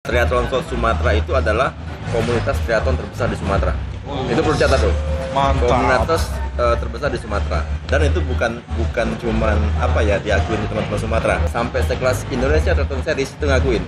Triathlon South Sumatera itu adalah komunitas triathlon terbesar di Sumatera. Itu perlu catat tuh. Mantap. Komunitas terbesar di Sumatera. Dan itu bukan cuman diakuin di teman-teman Sumatera. Sampai sekelas Indonesia Triathlon Series itu ngakuin.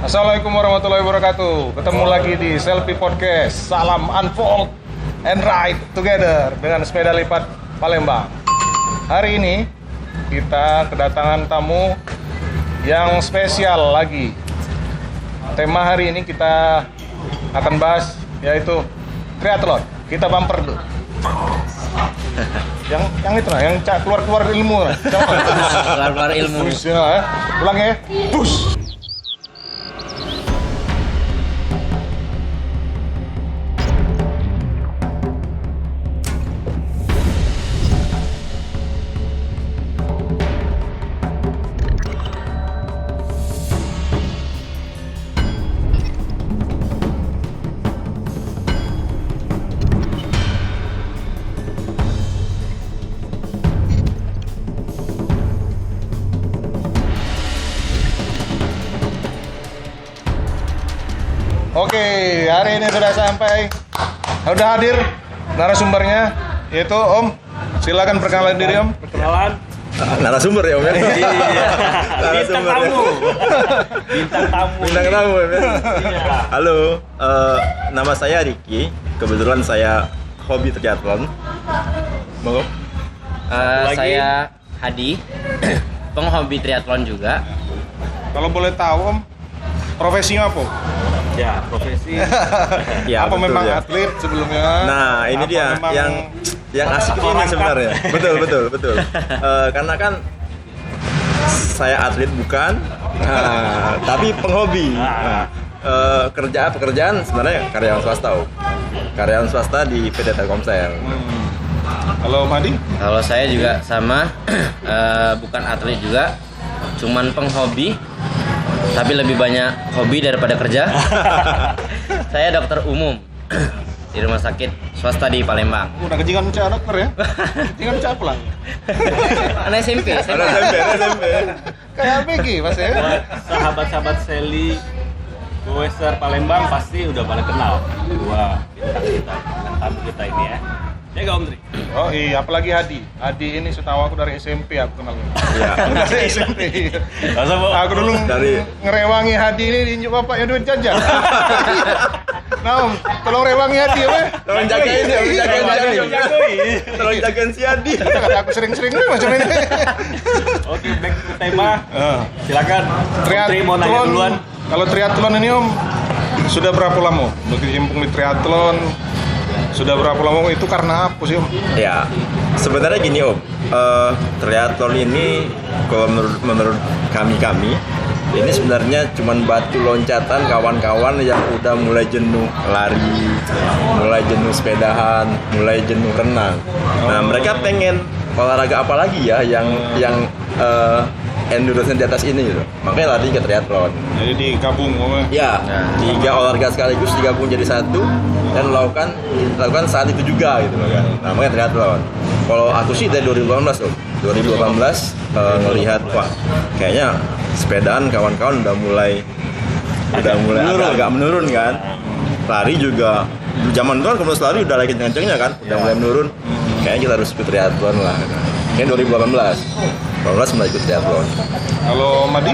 Assalamualaikum warahmatullahi wabarakatuh. Ketemu lagi di Selfie Podcast. Salam unfold and ride together dengan sepeda lipat Palembang. Hari ini kita kedatangan tamu yang spesial lagi. Tema hari ini kita akan bahas yaitu triathlon. Kita bumper dulu. yang itu nah, yang keluar ilmu nah. Keluar ilmu. Push, ya. Ulang ya. Push. Oke, hari ini sudah hadir narasumbernya, yaitu Om. Silakan perkenalan diri Om. Perkenalan. Narasumber ya Om ya? Iya. Bintang Narasumber tamu. Bintang tamu ya? Iya. Halo, nama saya Ricky. Kebetulan saya hobi triathlon. Monggo. Lagi? Saya Hadi, penghobi triathlon juga. Kalau boleh tahu Om, profesinya apa? Ya, profesi. Ya, Apa betul, memang ya. atlet sebelumnya? Nah, ini Apa dia memang- yang asik ini sebenarnya. Betul. Karena kan saya atlet bukan, tapi penghobi. Pekerjaan sebenarnya karyawan swasta, Om. Karyawan swasta di PT Telkomsel. Halo Madi. Kalau saya juga sama, bukan atlet juga, cuman penghobi, tapi lebih banyak hobi daripada kerja. Saya dokter umum di rumah sakit swasta di Palembang. Udah kejingan mencari dokter ya? Kejingan mencari pulang. Anak SMP. SMP. Kayak Becky Mas ya? Buat sahabat-sahabat Sally Goeser Palembang pasti udah pada kenal dua bintang kita, bintang tamu kita ini ya. Ya nggak Om Tri? Oh iya, apalagi Hadi. Hadi ini setahu aku dari SMP aku kenal. Iya. Dari SMP. Masa Bu? Aku dulu Dari- ngerewangi Hadi ini diinjuk bapaknya duit jajan. Nah Om, tolong rewangi Hadi ya. Tolong jagain ya, jagain. Jagoi. Tolong jagain si Adi. Kata aku sering-sering nih macam ini. Oke, back to tema. Silakan. Om Tri mau nanya Triathlon. duluan. Kalau triathlon ini Om, sudah berapa lama berkecimpung di triathlon? Sudah berapa lama itu karena apa sih Om? Ya, sebenarnya gini Om, triathlon ini kalau menurut kami ini sebenarnya cuman batu loncatan kawan-kawan yang udah mulai jenuh lari, mulai jenuh sepedahan, mulai jenuh renang. Nah mereka pengen olahraga apa lagi ya yang endurance di atas ini gitu. Makanya lari ke triathlon. Jadi digabung Om. Ya, 3 olahraga sekaligus digabung jadi satu dan lakukan saat itu juga gitu loh kan. Nah, makanya triathlon. Kalau aku sih dari 2018 Om. 2018 ngelihat wah kayaknya sepedaan kawan-kawan udah mulai agak menurun kan. Lari juga zaman itu kan komunitas lari udah lagi kenceng-kencengnya kan, udah mulai menurun. Kayaknya kita harus ikut triathlon lah. Kayaknya 2018 mulai ikut triathlon. Kalau Madi?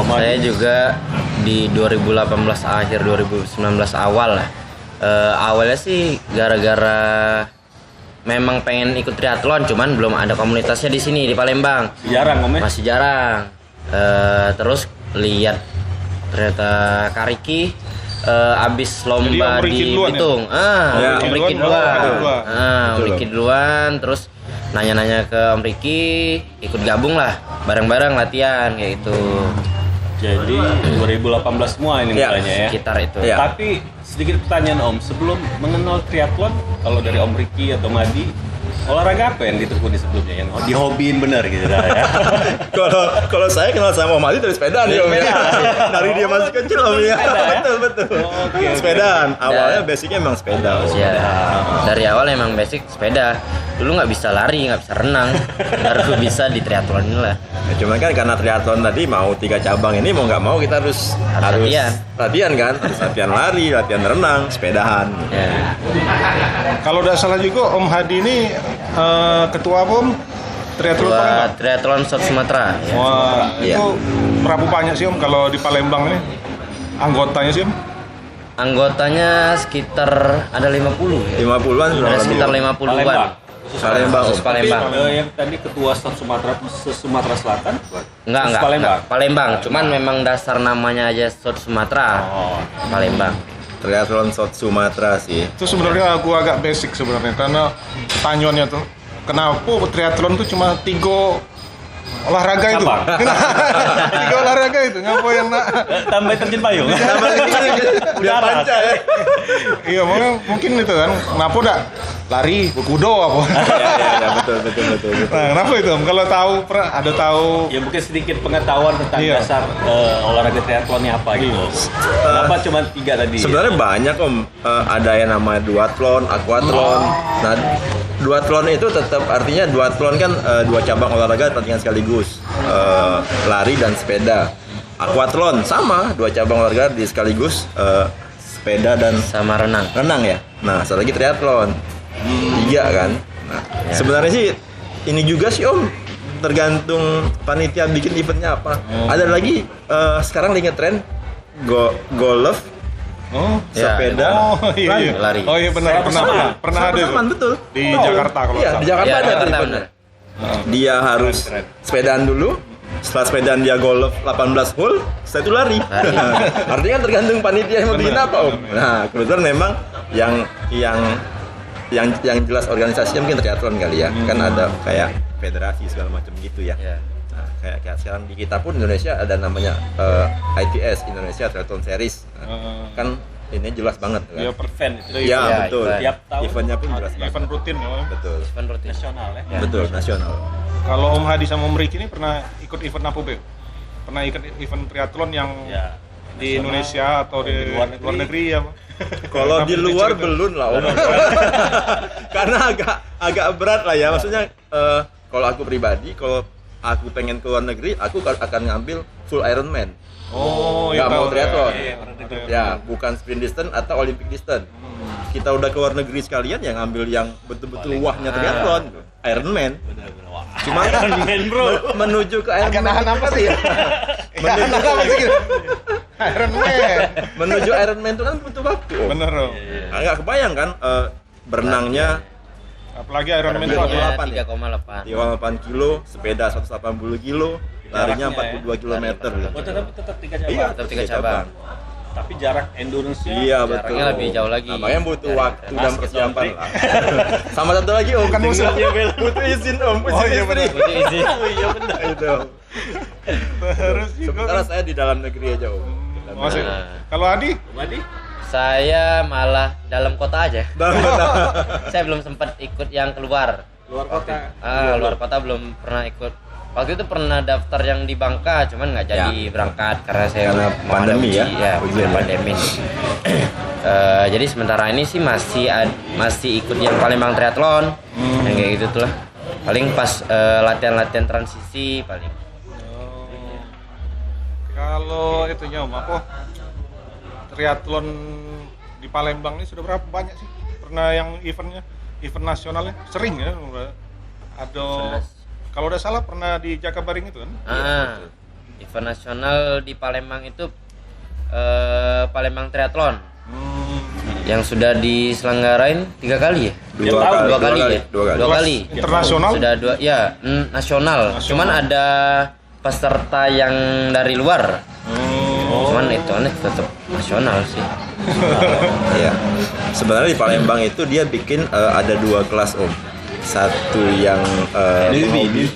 Saya juga di 2018 akhir 2019 awal lah. Awalnya sih gara-gara memang pengen ikut triathlon, cuman belum ada komunitasnya di sini di Palembang. Jarang Om ya? Masih jarang. Terus lihat ternyata Kariki abis lomba Jadi Om Riki di duluan ya? Bitung. Ya, Om Om Riki Riki duluan. duluan. Om Riki duluan, terus nanya-nanya ke Om Riki, ikut gabung lah, bareng-bareng latihan kayak gitu. Jadi 2018 semua ini Ya, mulainya ya. Sekitar itu. Ya. Tapi sedikit pertanyaan Om, sebelum mengenal triathlon, kalau dari Om Riki atau Madi, olahraga apa yang ditekuni sebelumnya yang dihobiin bener gitu lah ya? Kalau saya kenal sama Om Adi dari sepedaan ya Om ya. Dari dia masih kecil Om ya. Betul. Oke. Sepedaan. Awalnya basicnya emang sepeda. Om. Ya, dari awal emang basic sepeda. Dulu nggak bisa lari, nggak bisa renang, baru bisa di triathlon ini lah. Ya, cuman kan karena triathlon tadi mau 3 cabang ini mau nggak mau kita harus latihan kan, harus latihan lari, latihan renang, sepedahan. Ya. Kalau udah salah juga Om Hadi ini ketua apa Om? Triathlon Buat Palembang. triathlon South Sumatera. Ya. Wah, Iya. itu berapa banyak sih Om kalau di Palembang ini anggotanya sih Om? Anggotanya sekitar ada 50 ya. 50-an Ada sekitar 50-an. Palembang. Palembang. Khusus Palembang. Tapi yang tadi ketua South Sumatera itu Sumatera Selatan? Enggak. Palembang. Palembang, cuman memang dasar namanya aja South Sumatera. Oh. Palembang. Triathlon South Sumatera sih. Itu sebenarnya aku agak basic sebenarnya karena pertanyaannya tuh kenapa triathlon tuh cuma 3 olahraga itu? Cabang. 3 olahraga itu ngapa yang nak? Tambah terjun payung. Biar panca ya. Iya mungkin itu kan kenapa udah lari kudo apa? Ya, betul. Nah, kenapa itu Om? Kalau tahu Ya mungkin sedikit pengetahuan tentang Iya. dasar olahraga triathlonnya apa gitu. Kenapa cuma 3 tadi? Sebenarnya banyak Om. Ada yang namanya duathlon, aquathlon. Nah, duathlon itu tetap artinya duathlon kan 2 cabang olahraga latihan sekaligus. Lari dan sepeda. Aquathlon sama 2 cabang olahraga di sekaligus sepeda dan Sama renang. renang ya. Nah, satu lagi triathlon. 3 kan. Nah, sebenarnya sih ini juga sih Om tergantung panitia bikin eventnya apa. Ada lagi sekarang lagi ngetren golf, oh Ya. sepeda, oh iya lari. oh iya benar pernah ada itu. Sama, betul. Di Jakarta kalau Iya, nggak di salah. Jakarta Iya, ada Jakarta eventnya. benar. Dia harus sepedaan dulu. Setelah sepedaan dia golf 18 hole, setelah itu lari. Artinya kan tergantung panitia yang mau bikin apa Om. Nah, kebetulan memang yang jelas organisasinya mungkin triathlon kali ya. Kan ada kayak federasi segala macam gitu ya. Ya. Nah, kayak sekarang di kita pun Indonesia ada namanya ITS, Indonesia Triathlon Series. Nah, kan ini jelas banget kan. Iya, event itu Iya, Ya, betul. event. Tiap tahun Eventnya pun jelas banget. event rutin ya. Betul. Event rutin. nasional ya. Betul, nasional. Kalau Om Hadi sama Om Riki ini pernah ikut event apa Beb? Pernah ikut event triathlon yang Ya. di Indonesia atau di luar negeri ya? Kalau di luar cerita. belum lah Om. Karena agak berat lah ya. Maksudnya kalau aku pribadi, kalau aku pengen ke luar negeri, aku akan ngambil full Ironman. Oh, Nggak mau triathlon. Iya. Ya, bukan sprint distance atau Olympic distance. Kita udah ke luar negeri sekalian yang ngambil yang betul-betul wahnya triathlon, Ironman. Benar-benar. Wah. Cuma Ironman, bro. menuju ke Agak Ironman nahan apa sih ya? Menuju- Nahan apa sih gitu? Iron Man. menuju Ironman itu kan butuh waktu. Om. Bener Om. Nggak kebayang kan berenangnya Apalagi Iron Man itu Berenangnya ada 3,8. 3,8 kilo, sepeda 180 kilo, larinya Jaraknya 42 km gitu. Oh, tetap 3 cabang. Iya, Tetap 3 cabang. Tapi jarak endurance-nya Iya, betul. Jaraknya lebih jauh lagi. Nah, makanya butuh Jarak. waktu dan Mas, persiapan Om. lah. Sama satu lagi Om, Bukan musuh. butuh izin Om, Oh, iya, istri. benar. Butuh izin. Oh iya benar. Itu Om. terus juga. Sementara saya di dalam negeri aja Om. Dalam Masih. Nah. Kalau Adi? Madi? Saya malah dalam kota aja. Dalam kota. Saya belum sempat ikut yang keluar. Luar kota. Luar kota belum pernah ikut. Waktu itu pernah daftar yang di Bangka, cuman nggak jadi berangkat karena saya Karena mau ada pandemi uji, ya, ujian ya. pandemi. Jadi sementara ini sih masih ikut yang Palembang Triathlon, yang kayak gitu tuh lah. Paling pas latihan-latihan transisi paling. Kalau itunya Om, apa? Triathlon di Palembang ini sudah berapa banyak sih? Pernah yang eventnya, event nasionalnya? Sering ya? Ada. Kalau udah salah pernah di Jakabaring itu kan? Event nasional di Palembang itu Palembang Triathlon yang sudah diselenggarain 3 kali ya? Dua kali. Dua kali. Internasional? Sudah 2 ya, nasional. Cuman ada peserta yang dari luar. Cuman itu tetap nasional sih. Iya. Sebenarnya di Palembang itu dia bikin ada 2 kelas Om. Satu yang penghobi,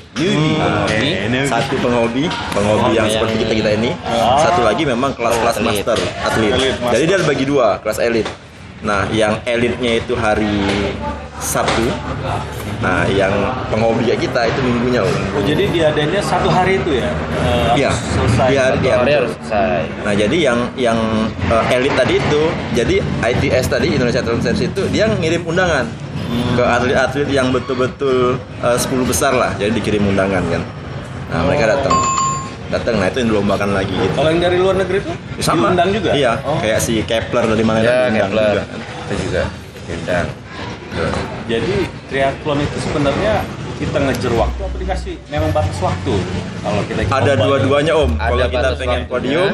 satu penghobi yang seperti kita ini. Satu lagi memang kelas-kelas master atlet. Jadi dia bagi 2 kelas elit. Nah, yang elitnya itu hari Sabtu. Nah, yang penghobi kita itu minggunya Om. Oh, jadi diadainnya 1 hari itu ya? Iya. Selesai. Harus selesai. Nah, jadi yang elit tadi itu, jadi ITS tadi Indonesia Triathlon Series itu dia ngirim undangan ke atlet-atlet yang betul-betul 10 besar lah. Jadi dikirim undangan kan. Nah, mereka datang. Nah itu yang dilombakan lagi gitu. Kalau yang dari luar negeri itu Sama. diundang juga? Iya, kayak si Kepler dari mana Ya, diundang Kepler. juga kan. Itu juga diundang. Jadi triathlon itu sebenarnya kita ngejar waktu apa dikasih memang batas waktu? Kalau kita Ada lomba dua-duanya Om. Ada Kalau kita batas pengen waktunya. podium,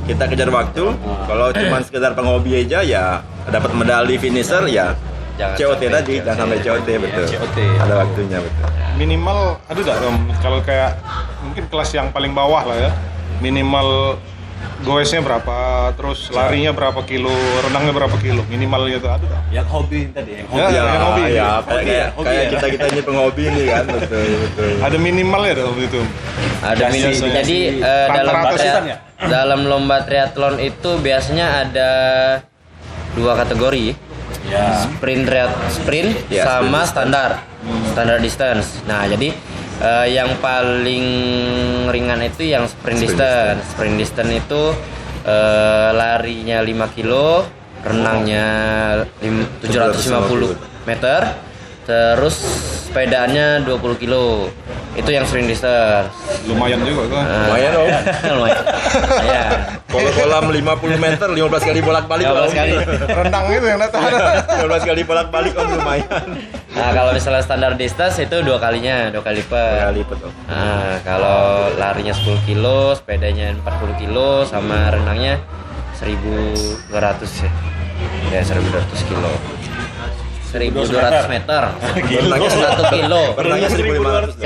kita kejar waktu. Kalau cuma sekedar penghobi aja ya dapat medali finisher ya. Jangan COT sampai tadi, jangan sampai COT betul. COT. Ada waktunya betul. Minimal ada nggak Om? Kalau kayak mungkin kelas yang paling bawah lah ya, minimal goesnya berapa, terus larinya berapa kilo, renangnya berapa kilo, minimal gitu ada nggak? yang hobi tadi, yang hobi. Ya, yang hobi. Ya, Hobi ya, hobi kayak ya. kita ini penghobi ini kan, betul. Ada minimalnya dong itu. Ada minum. Biasanya Jadi sih dalam rata-rata batasan ya? dalam lomba triathlon itu biasanya ada 2 kategori. Ya. Sprint Ya, sama sprint standar distance. Nah, jadi yang paling ringan itu yang sprint distance. Sprint distance itu larinya 5 kilo, renangnya 750 meter, terus sepedaannya 20 kilo. Itu yang sprint distance. Lumayan juga kan. Lumayan Om. Lumayan. Ya. Kalau kolam 50 meter 15 kali bolak-balik 15 kali. Renang itu yang datang. 15 kali bolak-balik Om lumayan. Nah, kalau misalnya standar distance itu 2 kalinya, 2 kali lipat. Kali lipat Om. Nah, kalau larinya 10 kilo, sepedanya 40 kilo, sama renangnya 1.200 ya. Ya, 1.200 kilo. 1.200 meter. Renangnya 1 kilo. Renangnya 1.500.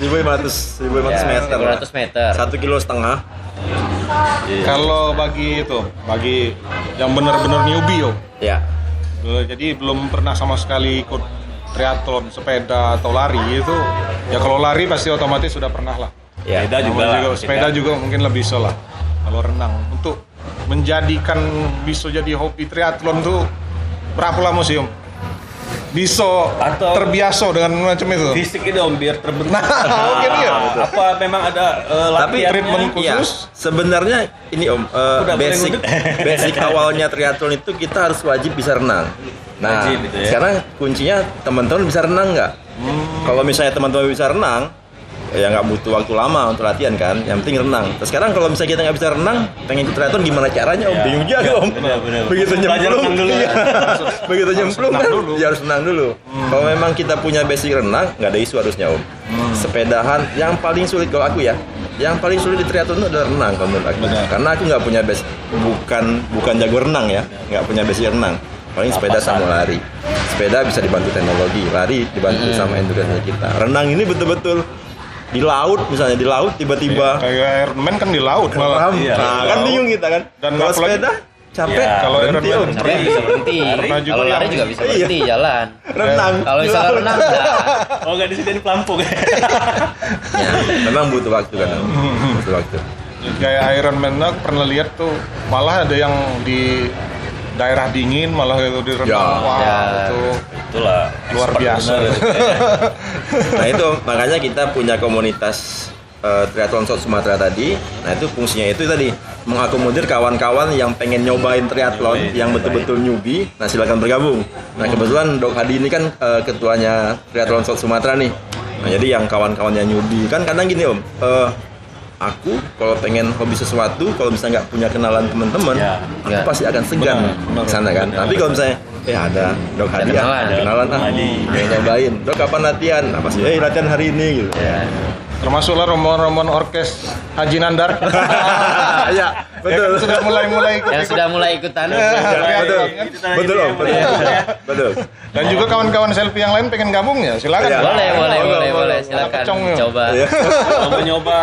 1.500 1.500 meter. 1.500 meter. 1,5 kilo. Kalau bagi yang benar-benar newbie Om. Ya. Jadi belum pernah sama sekali ikut triathlon, sepeda atau lari itu, ya kalau lari pasti otomatis sudah pernah lah. Ya. Sepeda juga. Sepeda juga mungkin lebih bisa lah. Kalau renang untuk menjadikan bisa jadi hobi triathlon tuh berapa lama sih Om? Bisa Atau- terbiasa dengan macam itu. Fisik itu Om biar terbentuk. Mungkin iya. Apa memang ada Tapi latihannya? treatment Iya, khusus. sebenarnya ini Om, Udah basic paling basic awalnya triathlon itu kita harus wajib bisa renang. Nah, Wajib itu ya. sekarang kuncinya teman-teman bisa renang nggak? Kalau misalnya teman-teman bisa renang, ya nggak butuh waktu lama untuk latihan kan. Yang penting renang. Terus sekarang kalau misalnya kita nggak bisa renang, pengen ikut triathlon gimana caranya Om? Ya. Bingung juga Om. Benar. Begitu Belajar nyemplung, renang dulu. iya. Begitu nyemplung renang kan, dulu. ya harus renang dulu. Kalau memang kita punya basic renang, nggak ada isu harusnya Om. Sepedahan, yang paling sulit kalau aku ya, yang paling sulit di triathlon itu adalah renang kalau menurut aku. Benar. Karena aku nggak punya basic, bukan jago renang ya, nggak punya basic renang. Paling sepeda sama lari. Sepeda bisa dibantu teknologi, lari dibantu sama endurance kita. Renang ini betul-betul di laut, misalnya di laut tiba-tiba Kayak Ironman kan di laut malah. Iya. nah, kan bingung kita kan. Dan Kalau apalagi- sepeda capek, Iya. Kalau berhenti Ironman Om. Sampai bisa berhenti. Pernah juga Kalau lari yang- juga bisa Iya. berhenti jalan. renang. Kalau di misalnya laut. renang enggak. Oh nggak disediain pelampung. Ya, memang butuh waktu kan. Butuh waktu. Kayak Ironman aku pernah lihat tuh malah ada yang di daerah dingin malah itu di renang. Ya. Wah, Ya. itu Itulah. luar expert biasa. benar. Nah itu makanya kita punya komunitas triathlon South Sumatera tadi. Nah itu fungsinya itu tadi mengakomodir kawan-kawan yang pengen nyobain triathlon yang betul-betul newbie. Nah silakan bergabung. Nah kebetulan Dok Hadi ini kan ketuanya triathlon South Sumatera nih. Nah jadi yang kawan-kawan yang newbie kan kadang gini Om. Aku kalau pengen hobi sesuatu, kalau misalnya nggak punya kenalan teman-teman, Ya. aku Ya. pasti akan segan Benar, ke sana kan. benar. Tapi kalau misalnya ada Dok Hadi kenalan. kenalan Hadi. pengen nyobain. Dok kapan latihan? Nah pasti latihan hari ini gitu. Ya. Termasuklah rombongan orkes Haji Nandar. Ya, betul. Ya kan sudah mulai Yang sudah mulai ikutan. Betul. Betul, Om. Betul. Dan juga kawan-kawan selfie yang lain pengen gabung ya, silakan. Ya. Boleh. Silakan Pecong, ya. coba. Iya. Mau nyoba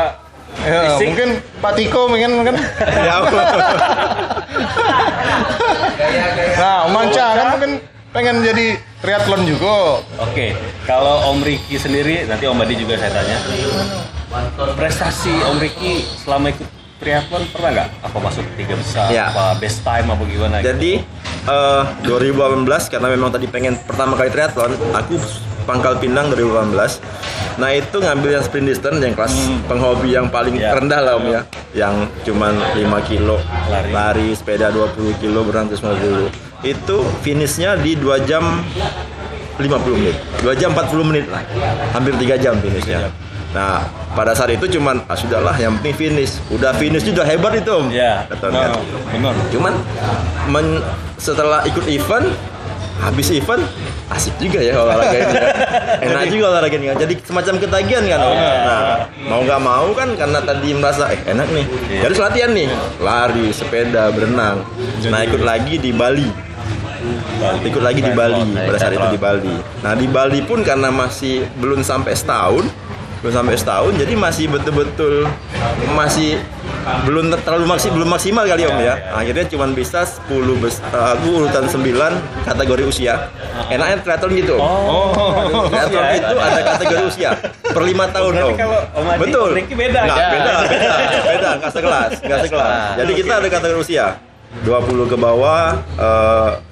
Ya, fisik. mungkin Pak Tiko pengen kan. Ya, Nah, Om Manca kan mungkin pengen jadi triathlon juga. Oke, kalau Om Riki sendiri, nanti Om Adi juga saya tanya. Prestasi Om Riki selama ikut triathlon pernah nggak? Apa masuk 3 besar? Ya. Apa best time apa gimana? Jadi 2018 karena memang tadi pengen pertama kali triathlon, aku Pangkal Pinang 2018. Nah itu ngambil yang sprint distance yang kelas penghobi yang paling Ya. rendah lah Om ya, yang cuman 5 kilo Lari. sepeda 20 kilo, berenang 150. Itu finishnya di 2 jam 50 menit, 2 jam 40 menit lah, hampir 3 jam finishnya. Nah pada saat itu cuman sudahlah yang penting finish, udah finish juga hebat itu Om. Ya. Betul kan? Benar. Cuman setelah ikut event, habis event asik juga ya olahraga ini. Enak juga olahraga ini. Jadi semacam ketagihan kan. Nah, mau nggak mau kan karena tadi merasa enak nih. Jadi latihan nih, lari, sepeda, berenang. Nah, ikut lagi di Bali. Ikut lagi di Bali pada saat itu di Bali. Nah, di Bali pun karena masih belum sampai setahun, jadi masih betul-betul masih belum terlalu belum maksimal kali Om ya. Akhirnya cuma bisa 10 aku urutan 9 kategori usia. Enaknya triathlon gitu. Oh, Triathlon iya, itu ada kategori usia per 5 tahun Berarti Om. kalau Om Adi, Betul. Om Riki beda. Nggak, beda, nggak sekelas. Jadi kita ada kategori usia. 20 ke bawah,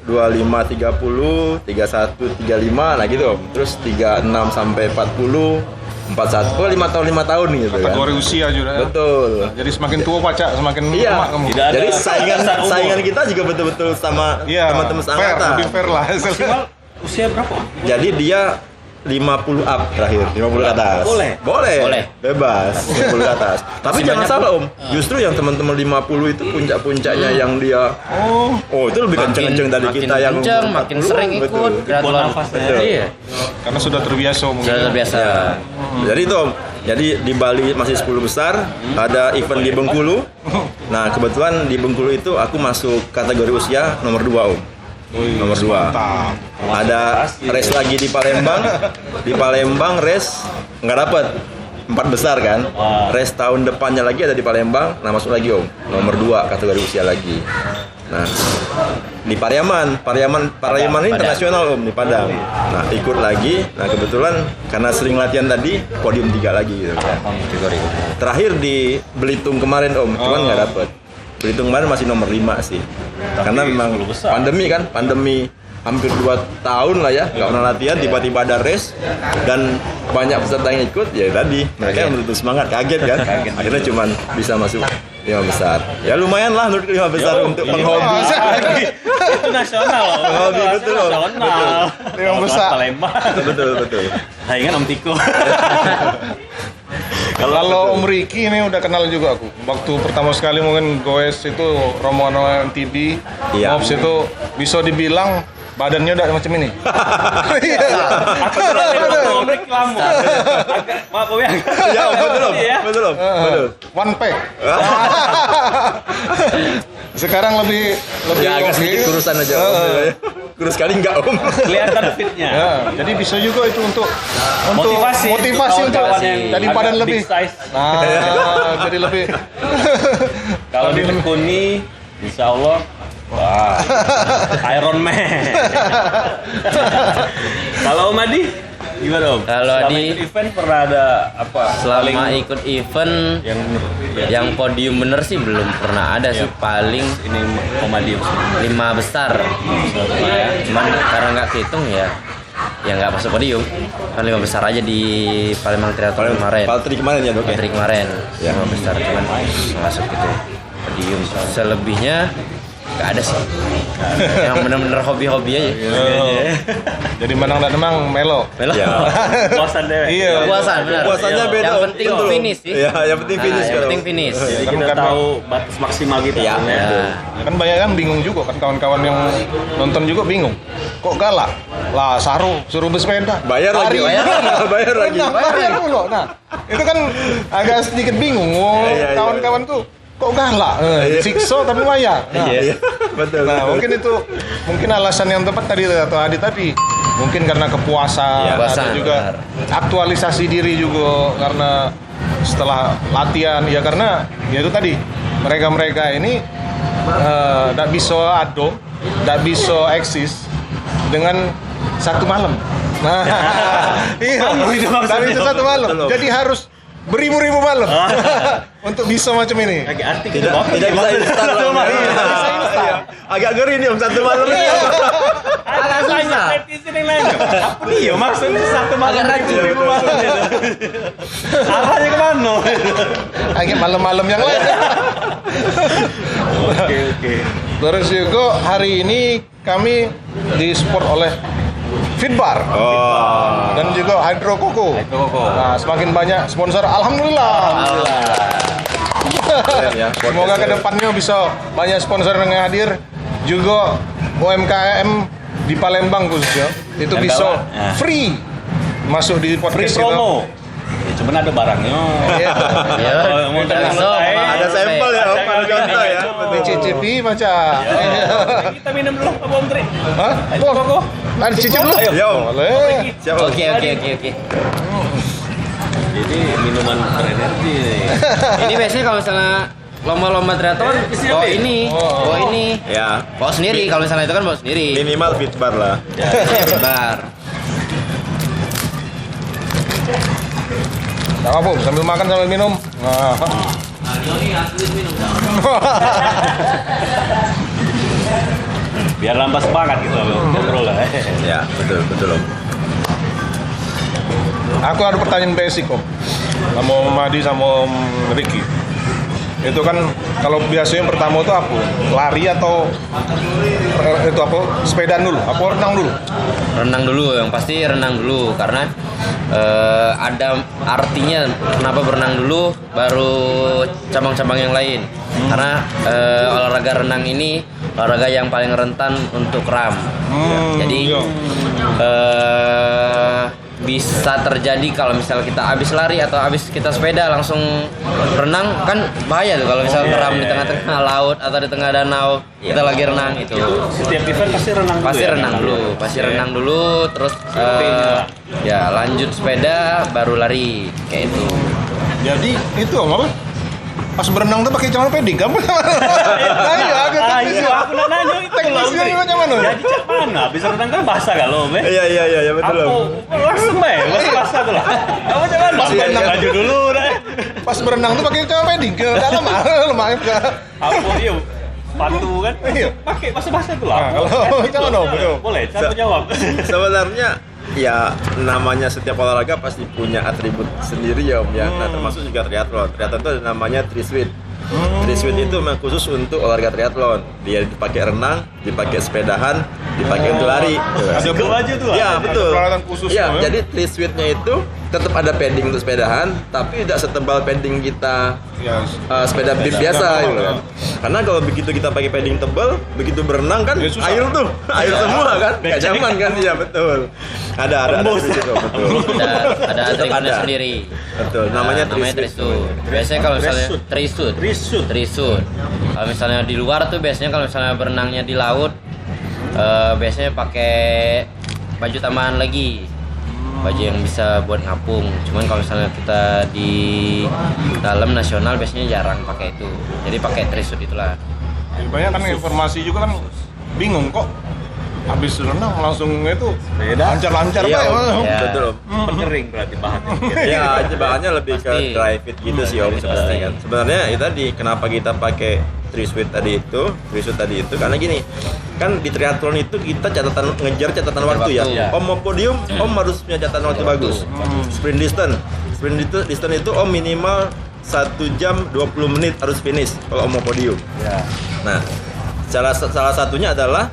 25 30, 31 35 nah gitu Om. Terus 36 sampai 40, 41, 5 tahun gitu kan. Kategori usia juga. Ya. Betul. Jadi semakin tua Paca, semakin Iya. lemak kamu. Tidak ada Jadi batasan umur. saingan kita juga betul-betul sama Iya, teman-teman fair, seangkatan. lebih fair lah. Maksimal usia berapa? Om? Jadi dia 50 up terakhir, 50 ke atas. Boleh? Bebas, 50 ke atas. Tapi Masih jangan banyak, salah Om, justru yang teman-teman 50 itu puncak-puncaknya yang dia itu lebih kenceng-kenceng dari Makin kita yang kenceng, umur makin 40. sering ikut Betul. triathlon. nafas, ya. Iya. Karena sudah terbiasa mungkin. Sudah terbiasa. Jadi itu Om, jadi di Bali masih 10 besar, ada event di Bengkulu. Nah, kebetulan di Bengkulu itu aku masuk kategori usia nomor 2 Om. Nomor 2. Mantap. Ada race lagi di Palembang. Di Palembang race nggak dapet 4 besar kan. Race tahun depannya lagi ada di Palembang. Nah masuk lagi Om. Nomor 2 kategori usia lagi. Nah di Pariaman ini internasional Om di Padang. Nah ikut lagi. Nah kebetulan karena sering latihan tadi podium 3 lagi gitu. Kategori. Terakhir di Belitung kemarin Om, cuman nggak dapet. Belitung kemarin masih nomor 5 sih. Karena memang 10 besar. pandemi hampir 2 tahun lah ya, nggak pernah latihan, tiba-tiba ada race dan banyak peserta yang ikut, ya tadi mereka yang betul semangat, kaget kan, akhirnya cuman bisa masuk 5 besar. Ya lumayan lah menurut 5 besar untuk penghobi. Itu nasional loh. Penghobi, Itu betul, Om. nasional. Yang besar. Palembang. betul. Saingan Om Tiko. Kalau Om Riki ini udah kenal juga aku. Waktu pertama sekali mungkin goes itu rombongan MTB, Iya. Mops itu bisa dibilang badannya udah macam ini. Aku terlalu Om Riki lama. Maaf Om ya. Ya betul Om. One pack. Sekarang lebih Ya agak oke. sedikit kurusan aja Om. Kurus kali enggak Om. Kelihatan fitnya. Ya, jadi bisa juga itu untuk Motivasi untuk kawan-kawan yang jadi agak badan big lebih. size. Nah, jadi lebih. Kalau ditekuni, insya Allah, wah, Iron Man. Kalau Om Adi, gimana Om? Kalau Selama Adi- ikut event pernah ada apa? Selama Paling ikut event yang yang podium bener sih belum pernah ada sih, paling ini Om Adi 5 besar. Cuman karena nggak kehitung ya nggak masuk podium. Kan 5 besar aja di Palembang Triathlon kemarin. Paltri kemarin ya Dok ya? Patri kemarin Ya. 5 besar cuman nggak masuk gitu podium. Selebihnya nggak ada sih. Yang bener-bener hobi-hobi aja. Jadi menang dan menang melo. Melo. Ya. Puasan deh. Iya. Puasan benar. Puasanya beda. Yang penting betul. finish sih. Iya, yang penting finish. Yang kalau. penting finish. Jadi Kan kita karena- tahu batas maksimal kita. Iya. kan, ya. Ya. Kan banyak kan bingung juga kan kawan-kawan yang nonton juga bingung. Kok galak? Lah Saru suruh bersepeda. Bayar lagi. Bayar lagi. Bayar dulu. Nah, itu kan agak sedikit bingung. Iya. Kawan-kawan tuh kok galak? Iya. Sikso tapi bayar. Nah, Iya. Betul. Nah, betul. mungkin alasan yang tepat tadi atau Adi tadi. Mungkin karena kepuasan, Ya, ada kepuasan, juga aktualisasi diri juga karena setelah latihan ya karena ya itu tadi mereka ini tidak bisa tidak bisa eksis dengan satu malam. Nah, iya, itu maksudnya. dari itu satu malam. Betul. Jadi harus beribu-ribu malam untuk bisa macam ini. Lagi arti Tidak bisa instan lah. bisa instan. Iya. Agak ngeri nih om satu malam ini. Agak susah. Netizen yang nanya, apa dia maksudnya satu malam Agak rajin. ribu malam gitu. Arahnya kemana? Agak malam-malam yang lain. Oke. Terus juga hari ini kami disupport oleh Fitbar Oh. dan juga Hydro Coco. Coco. Nah, semakin banyak sponsor, alhamdulillah. Keren ya. Semoga kedepannya bisa banyak sponsor yang hadir. Juga UMKM di Palembang khususnya itu Yang bisa bawah, ya. free masuk di Free podcast promo. Ya, cuman ada barangnya. Iya. Ya, Kalau mau bisa, selesai, Ada sampel ya om, ada contoh ya. Dicicipi macam. Kita minum dulu, Pak Om Tri. Hah? Ayo, Koko. Ada cicip dulu? Ayo. Ya om. Boleh. Siap om. Oke. Jadi minuman berenergi nih. Ini biasanya kalau misalnya lomba-lomba triathlon bawa ini, bawa ini. Ya. Bawa sendiri, kalau misalnya itu kan bawa sendiri. Minimal Fitbar lah. Bar. Tak apa, sambil makan sambil minum. Nah. Biar nambah semangat gitu ngobrol lah. Ya betul om. Aku ada pertanyaan basic kok sama Om Adi sama Om Ricky. Itu kan kalau biasanya pertama itu apa? Lari atau itu apa? Sepedaan dulu? Apa renang dulu? Renang dulu, yang pasti renang dulu karena ada artinya kenapa berenang dulu baru cabang-cabang yang lain. Karena olahraga renang ini olahraga yang paling rentan untuk kram. Jadi iya. bisa terjadi kalau misal kita habis lari atau habis kita sepeda langsung renang kan bahaya tuh kalau misal kram di tengah-tengah laut atau di tengah danau kita lagi renang itu. Setiap event pasti renang dulu. Pasti ya? renang dulu, renang dulu terus ya lanjut sepeda baru lari kayak itu. Jadi itu Om apa? Pas berenang tuh pakai celana pendek kamu? Nah, iya, agak teknis ya. Aku nak nanya itu Teknisnya Om Tri. macam mana? Jadi cak mana? Habis renang kan basah gak lo, Be? Iya betul om. Aku langsung be, basah tuh lah. Kamu jangan Pas berenang. baju dulu dah. Pas berenang tuh pakai celana pendek ke dalam lemah. Aku iya sepatu kan. Iya. Pakai basah-basah tuh lah. Nah, kalau jangan dong, betul. Boleh, cara jawab. Sebenarnya ya namanya setiap olahraga pasti punya atribut sendiri ya om ya. Nah termasuk juga triathlon. Triathlon itu ada namanya tri-suit. Tri-suit itu memang khusus untuk olahraga triathlon. Dia dipakai renang, dipakai sepedahan, dipakai untuk lari. Ada baju tuh lah. Ya betul. peralatan khusus Ya, tuh, ya. jadi tri-suitnya itu tetap ada padding untuk sepedahan, tapi tidak setebal padding kita Ya, sepeda bib biasa gitu kan. Karena kalau begitu kita pakai padding tebal, begitu berenang kan Ya, susah. air tuh, air semua kan, nggak nyaman kan? Iya betul. Ada betul. Ada Tetap triknya ada. sendiri. Betul, namanya tri-suit. tri-suit. Biasanya kalau misalnya tri-suit. Risut. Kalau misalnya di luar tuh biasanya kalau misalnya berenangnya di laut biasanya pakai baju tambahan lagi. Baju yang bisa buat ngapung. Cuman kalau misalnya kita di dalam nasional biasanya jarang pakai itu. Jadi pakai tri-suit itulah. banyak kan informasi juga kan bingung kok. Habis renang langsung itu Beda. lancar-lancar Iya, Pak, Om. ya. Ya. Betul om. Penering berarti bahannya. Ya, bahannya lebih ke Pasti. dry fit gitu sih om sebenarnya kan. Sebenarnya itu tadi kenapa kita pakai tri-suit tadi itu karena gini. Kan di triathlon itu kita ngejar catatan waktu ya. waktu. Om mau podium, om harus punya catatan waktu bagus. Sprint distance itu om minimal 1 jam 20 menit harus finish kalau om mau podium. Ya. Nah, salah satunya adalah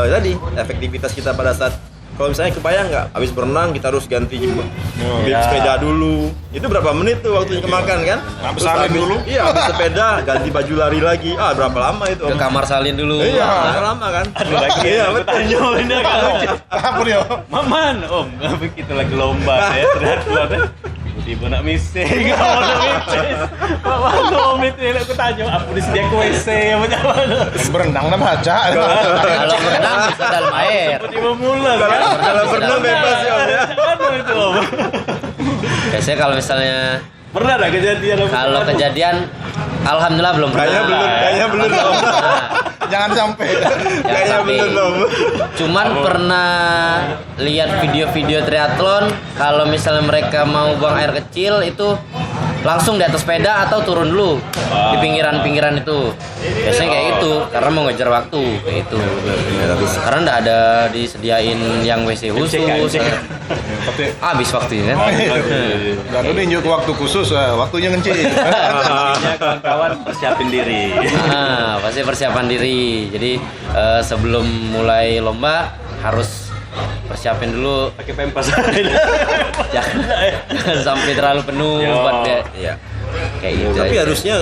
tadi efektivitas kita pada saat kalau misalnya kebayang nggak habis berenang kita harus ganti sepeda dulu, itu berapa menit tuh waktunya kemakan kan? Habis salin dulu? Iya, habis sepeda ganti baju lari lagi, berapa lama itu? Ke kamar salin dulu. Iya, lama kan? Aduh lagi Iya, aku betul. tanya ini kalau Apa dia? Maman, Om, nggak begitu lagi lomba ya, triathlon. Tiba nak misi, nggak mau nak misi. Malu Om itu yang aku tanya, apa disediakan WC macam mana? Berenang nama aja. Kalau berenang bisa dalam air. Tiba mulas kan? Kalau berenang bebas ya Om ya. Kan itu Om. Biasanya kalau misalnya Pernah ada kejadian Om? kalau kejadian, alhamdulillah belum pernah. Kayaknya belum Om. Jangan sampai. Kayaknya belum Om. Cuman pernah lihat video-video triathlon, kalau misalnya mereka mau buang air kecil itu langsung di atas sepeda atau turun dulu di pinggiran-pinggiran itu. Biasanya kayak gitu karena mau ngejar waktu kayak itu. Karena nggak ada disediain yang WC khusus. Tapi Habis waktunya kan. dan udah nunjuk waktu khusus, waktunya ngencing. Intinya kawan-kawan persiapin diri. Pasti persiapan diri. Jadi sebelum mulai lomba harus persiapin dulu. Pakai pempas. Jangan sampai terlalu penuh Yo. buat dia. Iya. Kayak gitu. Tapi aja. harusnya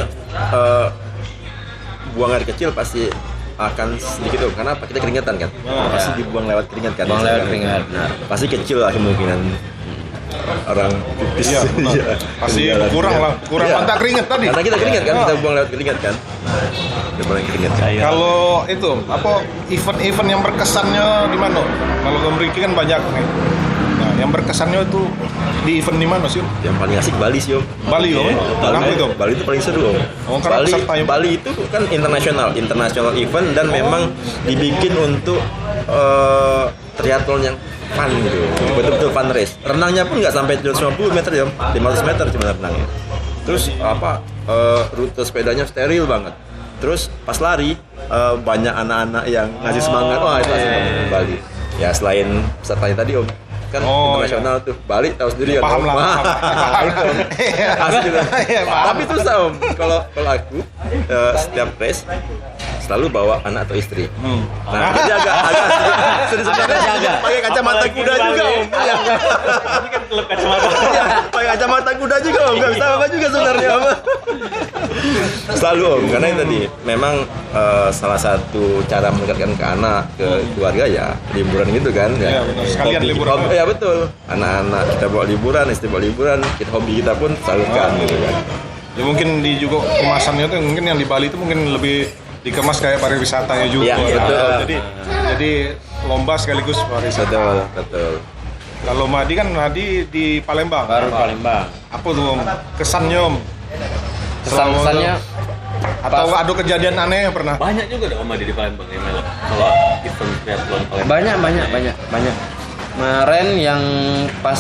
buang air kecil pasti akan sedikit Om. Karena apa? Kita keringetan kan? Pasti dibuang lewat keringat kan? Buang lewat keringat. Nah, pasti kecil lah kemungkinan orang pipis. Iya, benar. Iya. Pasti Iya. kurang Iya. kontak keringet tadi. Karena kita keringat kan, kita buang lewat keringat kan? Kita buang keringat kan? Kalau itu apa event-event yang berkesannya di mana? Kalau Om Riki kan banyak nih. Nah, yang berkesannya itu di event di mana sih? Yang paling asik Bali sih Om. Bali Om. Kenapa itu? Bali itu paling seru Om. Oh, karena pesertanya- Bali itu kan internasional event dan memang dibikin untuk triathlon yang fun gitu. Betul-betul fun race. Renangnya pun nggak sampai 250 meter ya Om. 500 meter cuma renangnya. Terus rute sepedanya steril banget. Terus pas lari banyak anak-anak yang ngasih semangat. Wah itu asik banget di Bali. Ya selain pesertanya tadi Om, kan internasional tuh Bali tahu sendiri ya. Paham lah. Wah, itu Om. Asik gitu. Iya, paham. Tapi itu Om, kalau aku setiap race selalu bawa anak atau istri. Nah, jadi agak sedikit pakai kacamata kuda juga Om. Iya. Ini kan klub kacamata. Iya, pakai kacamata kuda juga Om. Enggak bisa apa juga sebenarnya Om. Selalu Om, karena itu tadi memang salah satu cara mendekatkan ke anak, ke keluarga ya liburan gitu kan. Iya, benar. Sekalian liburan. Ya betul. Anak-anak kita bawa liburan, istri bawa liburan, hobi kita pun salurkan gitu kan. Ya mungkin di juga kemasannya tuh mungkin yang di Bali itu mungkin lebih dikemas kayak pariwisatanya juga. Iya, betul. Jadi lomba sekaligus pariwisata. Betul. Kalau Madi kan di Palembang. Baru Palembang. Apa tuh Om? Kesannya Om? Kesannya Atau ada kejadian aneh yang pernah? Banyak juga ada Om Adi di Palembang yang melok. Kalau event triathlon Palembang. banyak. Kemarin yang pas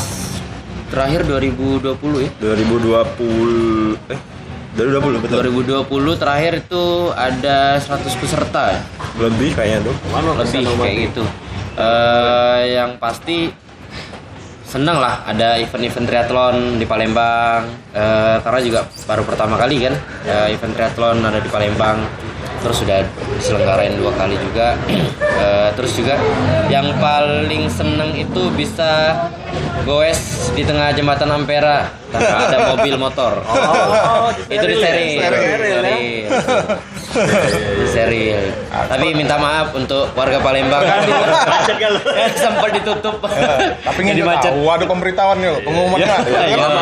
terakhir 2020 ya. 2020 betul. 2020 terakhir itu ada 100 peserta ya. Lebih kayaknya tuh. Mana Lebih kayak gitu. Yang pasti seneng lah ada event-event triathlon di Palembang, karena juga baru pertama kali kan event triathlon ada di Palembang, terus sudah diselenggarain 2 kali juga. Terus juga yang paling seneng itu bisa goes di tengah jembatan Ampera tanpa ada mobil motor. Itu di seril. Seril. Tapi minta maaf untuk warga Palembang sempat ditutup. Tapi Jadi nggak macet. tahu ada pemberitahuannya, pengumumannya. Iya, lama.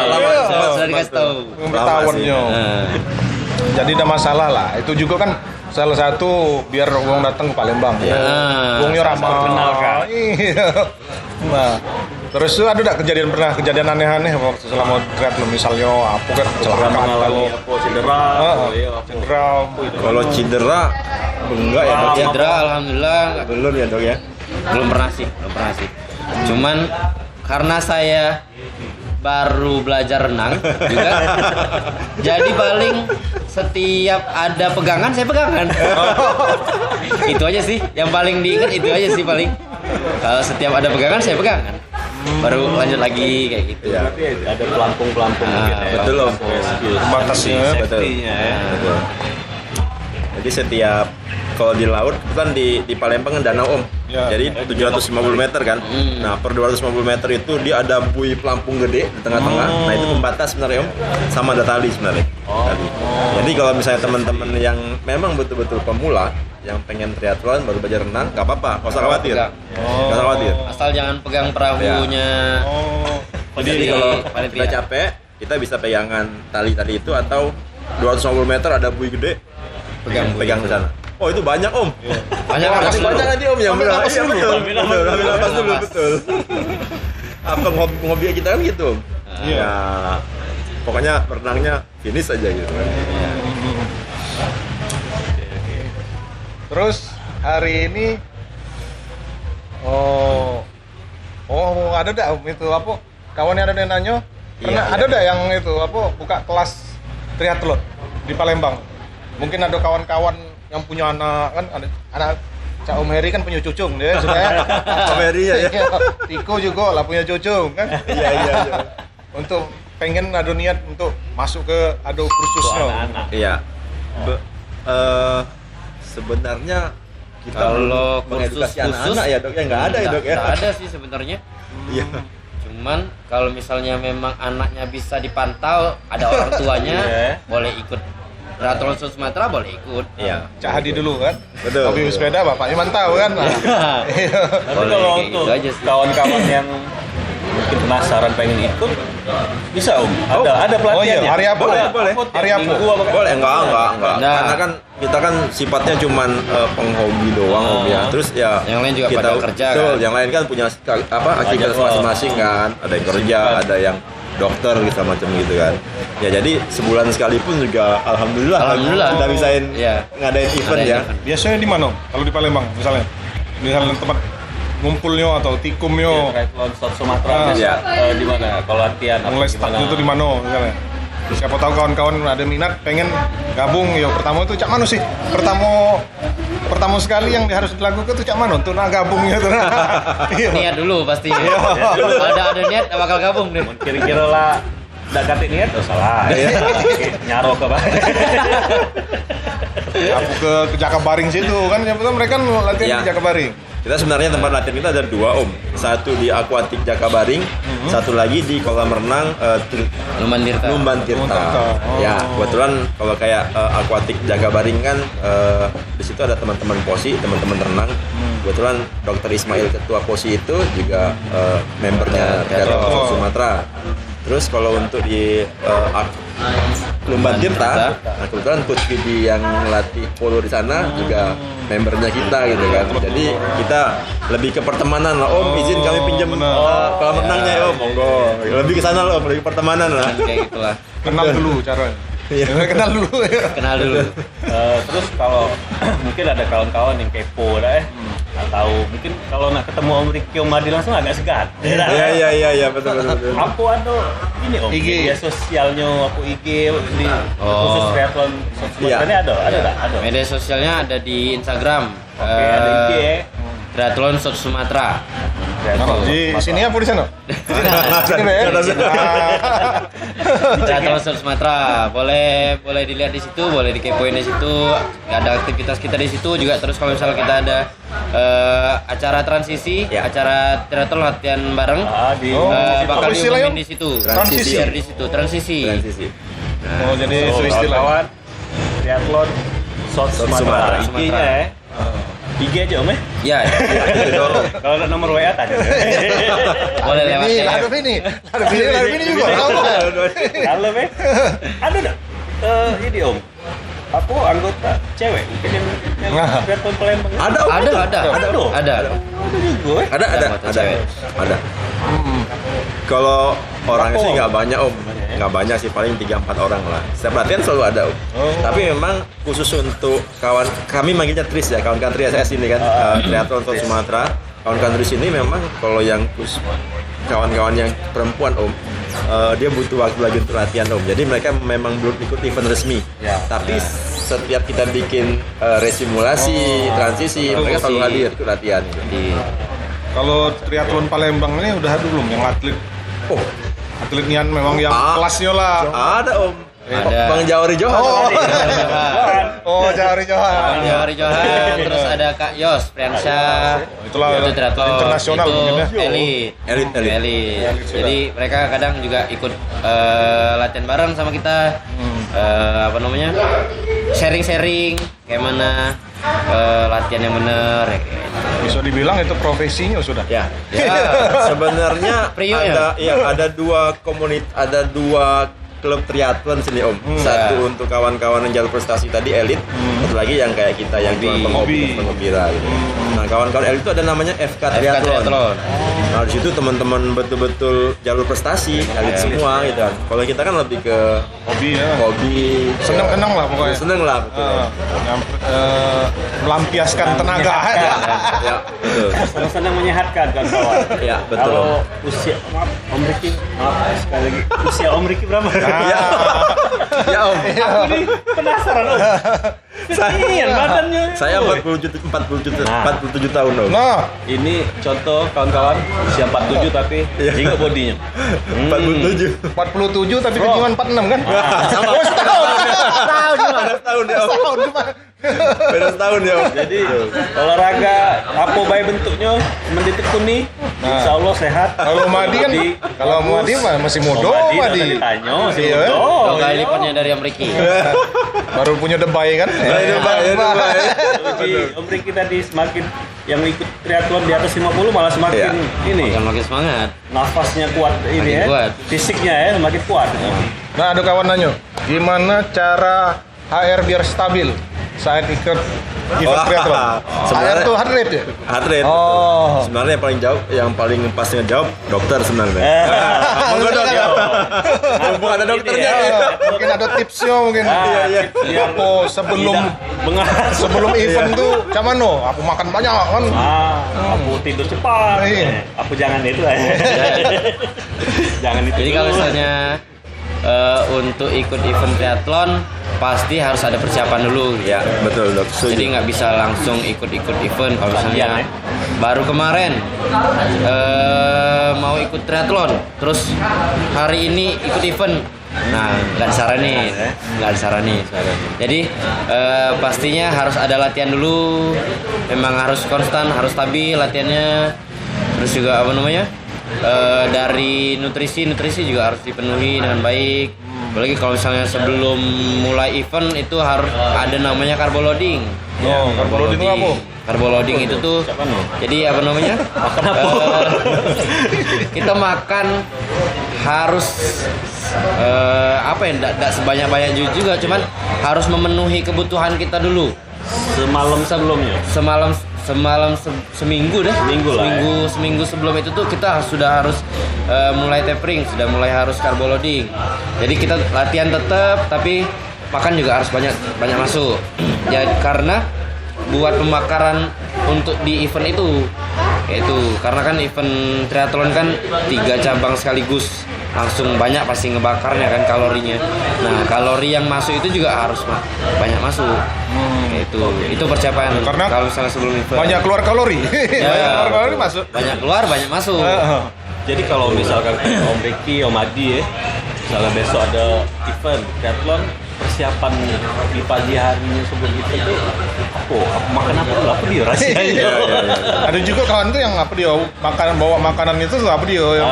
sudah dikasih tahu. Pemberitahuannya. Jadi ada masalah lah. Itu juga kan salah satu biar wong datang ke Palembang. Wongnya ramah. Perkenalkan. Iya. Nah, terus tuh ada nggak kejadian aneh-aneh waktu selama triathlon misalnya apa kan kecelakaan mengalami atau apa cedera. cedera. Kalau cedera enggak ya Dok? Cedera alhamdulillah Belum ya Dok ya? belum pernah sih. Cuman karena saya baru belajar renang juga, jadi paling setiap ada pegangan saya pegangan. Itu aja sih yang paling diingat, itu aja sih paling. Kalau setiap ada pegangan saya pegangan, baru lanjut lagi kayak gitu. Iya. Berarti ada pelampung-pelampung mungkin ya. Betul Om. Rescue. Batasnya. Betul. Safety-nya ya. Betul. Jadi setiap kalau di laut kan di Palembang kan danau Om. Ya. Jadi 750 meter kan. Nah, per 250 meter itu dia ada buih pelampung gede di tengah-tengah. Nah, itu pembatas sebenarnya Om. Sama ada tali sebenarnya. Tali. Jadi kalau misalnya teman-teman yang memang betul-betul pemula yang pengen triathlon baru belajar renang, nggak apa-apa, nggak usah khawatir. Nggak usah khawatir. Asal jangan pegang perahunya. Jadi kalau kita capek, kita bisa pegangan tali tadi itu atau 250 meter ada buih gede, pegang di sana. Oh itu banyak Om. Banyak Tapi banyak nanti Om yang benar. Iya betul. Ambil napas dulu. Ambil napas dulu betul. Apa ngobi kita kan gitu Om. Iya. Ya pokoknya berenangnya finish aja gitu. Terus hari ini ada dah itu apa? Kawannya ada yang nanya. Karena Iya, ada dah yang itu apa buka kelas triathlon di Palembang. Mungkin ada kawan-kawan yang punya anak kan ada anak Cak Om Heri kan punya cucung dia supaya Om Heri ya. Tiko juga lah punya cucung kan. Iya. Untuk pengen ada niat untuk masuk ke ada kursusnya. anak-anak. Iya. Sebenarnya kita Kalau belum mengedukasi kursus anak-anak ya Dok, ya nggak ada ya Dok ya. Nggak ada sih sebenarnya. Iya. Cuman kalau misalnya memang anaknya bisa dipantau, ada orang tuanya, boleh ikut. Triathlon Sumatera boleh ikut. Iya. Cak Hadi dulu kan. Betul. Hobi sepeda bapaknya mantau kan. Tapi Boleh kalau kayak untuk gitu aja sih. kawan-kawan yang mungkin penasaran pengen ikut, bisa Om. Ada pelatihannya. Oh iya, hari apa? Boleh. Hari apa? Minggu apa? Boleh, enggak. Nah. Karena kan kita kan sifatnya cuman penghobi doang hobi ya. Terus ya Yang lain juga pada kerja, betul, kan? yang lain kan punya aktivitas jadwal. masing-masing kan. Ada yang kerja, ada yang dokter gitu macam gitu kan. Ya jadi sebulan sekali pun juga alhamdulillah kita bisain Iya. ngadain event ya. Biasanya di mana? Kalau di Palembang misalnya tempat ngumpulnya atau tikumnya, Triathlon South Sumatera Iya. di mana? Kalau latihan mulai start itu di mana misalnya? Siapa tahu kawan-kawan ada minat pengen gabung ya pertama itu cak mana sih? Pertama sekali yang harus dilakukan itu cak mana untuk gabungnya tuh. Iya. Niat dulu pasti. Ada niat bakal gabung deh. Kira-kira lah nggak kate niat, salah. Nyaro ke bawah. Aku ke Jakabaring situ kan siapa tahu mereka kan latihan Iya. di Jakabaring. Kita sebenarnya tempat latihan kita ada dua Om. Satu di Aquatic Jakabaring, satu lagi di kolam renang Lumban Tirta. Lumban Tirta. Oh. Ya, kebetulan kalau kayak Aquatic Jakabaring kan di situ ada teman-teman POSI, teman-teman renang. Kebetulan Dr. Ismail ketua POSI itu juga membernya Triathlon Sumatera. Terus kalau untuk di Lumban Tirta, nah kebetulan Coach Vidi yang latih polo di sana juga membernya kita gitu kan. Jadi kita lebih ke pertemanan lah. Om izin kami pinjam kolam renangnya ya Om. Monggo. Lebih ke sana lah Om, lebih pertemanan lah. Kayak gitulah. Kenal dulu caranya. Iya. Kenal dulu ya. Kenal dulu. Terus kalau mungkin ada kawan-kawan yang kepo dah atau mungkin kalau nak ketemu Om Ricky Om Madi langsung agak segan. Iya betul. Aku ada ini Om IG. media sosialnya, aku IG di khusus triathlon Sumatera ini ada tak? Ada. Media sosialnya ada di Instagram. Oke, ada IG ya. Triathlon South Sumatera. Di sini apa di sana? Sini Be. Triathlon South Sumatera. Boleh dilihat di situ, boleh dikepoin di situ. Ada aktivitas kita di situ juga. Terus kalau misalnya kita ada acara transisi, acara triathlon latihan bareng, bakal diumumin di situ. Transisi. Share di situ. Transisi. Oh jadi itu istilah. Kawan triathlon South Sumatera. Sumatera. IG-nya ya. IG aja Om ya. Ya, Kalau ada nomor WA tadi. boleh lewat Ini DM. ada ini juga. Tahu nggak? Kalau ada tak? Ini Om. Aku anggota cewek mungkin yang triathlon Palembang. Ada Om. Ada. Ada dong. Ada. Ada juga. Ada. Anggota cewek. Ada. Kalau orangnya sih nggak banyak Om, nggak banyak sih, paling 3-4 orang lah. Setiap latihan selalu ada Om. Tapi memang khusus untuk kami manggilnya Tris ya, kawan-kawan Tris SS ini kan, Triathlon South Sumatera. Kawan-kawan Tris ini memang kalau yang kawan-kawan yang perempuan Om, dia butuh waktu lagi untuk latihan Om. Jadi mereka memang belum ikut event resmi. Tapi setiap kita bikin resimulasi, transisi, mereka selalu hadir ikut latihan. Gitu. Kalau triathlon Palembang ini udah ada belum yang atlet? Oh, Atlet Nian memang yang kelasnya lah. ada Om. ada Bang Jawari Johan. Oh, Jawari Johan. Bang Jawari Johan, terus ada Kak Yos Priansyah. Itulah itu triathlon internasional itu mungkin ya. elit. Jadi mereka kadang juga ikut latihan bareng sama kita. Apa namanya? Sharing kayak mana latihan yang bener ya, kayak gitu. Bisa dibilang itu profesinya sudah. Ya, sebenarnya Prio ya? ada dua ada dua klub triathlon sini Om. Satu untuk kawan-kawan yang jalur prestasi tadi elit, satu lagi yang kayak kita yang cuma Hobi. pengembira gitu. Nah, kawan-kawan elit itu ada namanya FK Triathlon. Nah, di situ teman-teman betul-betul jalur prestasi, elit semua gitu kan. Kalau kita kan lebih ke Hobi ya. hobi, Seneng-seneng lah pokoknya. seneng lah betul. Melampiaskan tenaga. Ya, betul. Senang menyehatkan kawan-kawan. Ya, betul. Kalau usia, maaf Om Riki, maaf sekali lagi. Usia Om Riki berapa? Ya. Ya, Om. Aku nih penasaran Om. Kekinian badannya. Saya 47 tahun Om. Nah, Ini contoh kawan-kawan usia 47 tapi juga bodinya. 47. 47 tapi kejiwaan 46 kan? Sama. Oh, setahun. Beda setahun ya Om. Setahun cuma. Beda setahun ya Om. Jadi olahraga apa baik bentuknya menditekuni, insya Allah sehat. Kalau Madi kan, kalau Madi mah masih muda Madi. Ditanya masih Iya, muda. Dua kali lipatnya dari Om Riki. Baru punya debay kan? Jadi Om Riki tadi semakin yang ikut triathlon di atas 50 malah semakin ini Makin semangat. nafasnya kuat ini Makin kuat. fisiknya ya semakin kuat. Nah, ada kawan nanya, gimana cara HR biar stabil saat ikut event triathlon? HR Sebenarnya- tuh heart rate ya? Heart rate. Oh. Sebenarnya yang paling pas ngejawab dokter sebenarnya. Monggo dok ya. Mumpung ada dokternya. Mungkin ada tipsnya mungkin. Iya. Aku sebelum event tuh cuman no, aku makan banyak kan. Aku tidur cepat. Iya. Aku jangan itu lah. Jangan itu. Jadi kalau misalnya untuk ikut event triathlon pasti harus ada persiapan dulu. Ya, betul dok. Jadi nggak bisa langsung ikut event. Kalau misalnya baru kemarin mau ikut triathlon, terus hari ini ikut event, nah nggak disarani. Jadi pastinya harus ada latihan dulu. Memang harus konstan, harus stabil latihannya. Terus juga apa namanya? Dari nutrisi juga harus dipenuhi dengan baik. Apalagi kalau misalnya sebelum mulai event itu harus ada namanya carbo loading. Oh, carbo loading itu apa? Carbo loading itu tuh jadi apa namanya? Makan apa? Kita makan harus apa ya? Tidak sebanyak-banyak juga, cuman harus memenuhi kebutuhan kita dulu. Semalam sebelumnya. Seminggu deh. Seminggu sebelum itu tuh kita sudah harus mulai tapering, sudah mulai harus carbo loading. Jadi kita latihan tetap, tapi makan juga harus banyak masuk. Ya karena buat pembakaran untuk di event itu, yaitu karena kan event triathlon kan 3 cabang sekaligus, langsung banyak pasti ngebakarnya kan kalorinya. Nah kalori yang masuk itu juga harus banyak masuk. Itu persiapan. Karena kalau misalnya sebelum event banyak keluar kalori. Ya, Banyak keluar kalori masuk. banyak keluar banyak masuk. Jadi kalau misalkan Om Riki, Om Adi ya, misalnya besok ada event triathlon, persiapan di pagi harinya sebelum itu tuh aku makan apa dulu? Apa dia rasanya? Ada juga kawan tuh yang apa dia bawa makanan itu tuh apa dia yang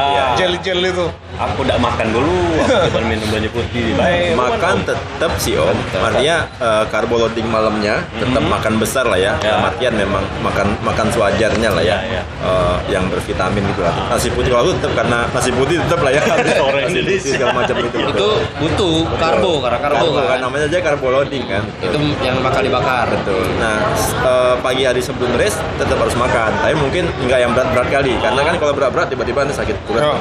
gel itu. Aku udah makan dulu, aku coba minum banyak putih. Baik, Makan tetap sih Om. Artinya carbo loading malamnya tetap makan besar lah ya. Dalam artian memang makan sewajarnya lah ya. Yang bervitamin gitu lah. Nasi putih kalau tetap karena nasi putih tetap lah ya. Sore Nasi putih segala macam itu. Itu butuh karbo karena karbo kan. Namanya aja carbo loading kan. Itu yang bakal dibakar. Betul. Nah, pagi hari sebelum race tetap harus makan. Tapi mungkin nggak yang berat-berat kali. Karena kan kalau berat-berat tiba-tiba nanti sakit perut.